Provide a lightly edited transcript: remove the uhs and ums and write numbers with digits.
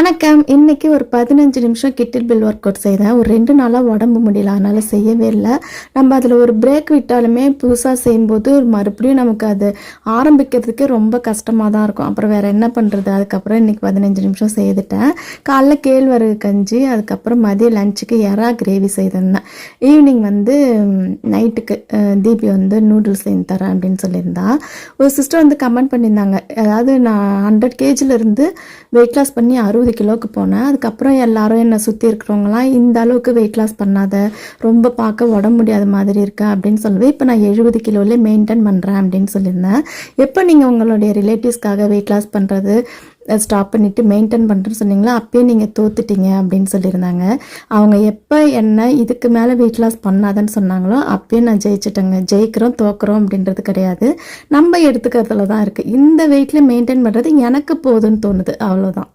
வணக்கம். இன்னைக்கு ஒரு 15 நிமிஷம் கிட்டில் பில் ஒர்க் அவுட் செய்தேன். ஒரு 2 நாளாக உடம்பு முடியல, அதனால் செய்யவே இல்லை. நம்ம அதில் ஒரு பிரேக் விட்டாலுமே புதுசாக செய்யும்போது மறுபடியும் நமக்கு அது ஆரம்பிக்கிறதுக்கே ரொம்ப கஷ்டமாக தான் இருக்கும். அப்புறம் வேறு என்ன பண்ணுறது? அதுக்கப்புறம் இன்றைக்கி 15 நிமிஷம் செய்துட்டேன். காலைல கேழ்வரகு கஞ்சி, அதுக்கப்புறம் மதிய லஞ்சுக்கு எறா கிரேவி செய்திருந்தேன். ஈவினிங் நைட்டுக்கு தீபி நூடுல்ஸ் செஞ்சு தரேன் அப்படின்னு சொல்லியிருந்தா. ஒரு சிஸ்டர் கமெண்ட் பண்ணியிருந்தாங்க, அதாவது நான் 100 kg வெயிட் லாஸ் பண்ணி 60 கிலோவுக்கு போனேன். அதுக்கப்புறம் எல்லாரும் என்னை சுற்றி இருக்கிறவங்களாம் இந்த அளவுக்கு வெயிட் லாஸ் பண்ணாத, ரொம்ப பார்க்க உடம்பு முடியாத மாதிரி இருக்கா அப்படின்னு சொல்லுவேன். இப்போ நான் 70 கிலோவிலே மெயின்டைன் பண்ணுறேன் அப்படின்னு சொல்லியிருந்தேன். எப்போ நீங்கள் உங்களுடைய ரிலேட்டிவ்ஸ்க்காக வெயிட் லாஸ் பண்ணுறது ஸ்டாப் பண்ணிவிட்டு மெயின்டைன் பண்ணுறேன்னு சொன்னீங்களா, அப்பயே நீங்கள் தோத்துட்டீங்க அப்படின்னு சொல்லியிருந்தாங்க. அவங்க எப்போ என்ன இதுக்கு மேலே வெயிட் லாஸ் பண்ணாதன்னு சொன்னாங்களோ அப்பயே நான் ஜெயிச்சிட்டேங்க. ஜெயிக்கிறோம் தோக்குறோம் அப்படின்றது கிடையாது, நம்ம எடுத்துக்கிறதுல தான் இருக்குது. இந்த வெயிட்டில் மெயின்டைன் பண்ணுறது எனக்கு போதுன்னு தோணுது, அவ்வளோதான்.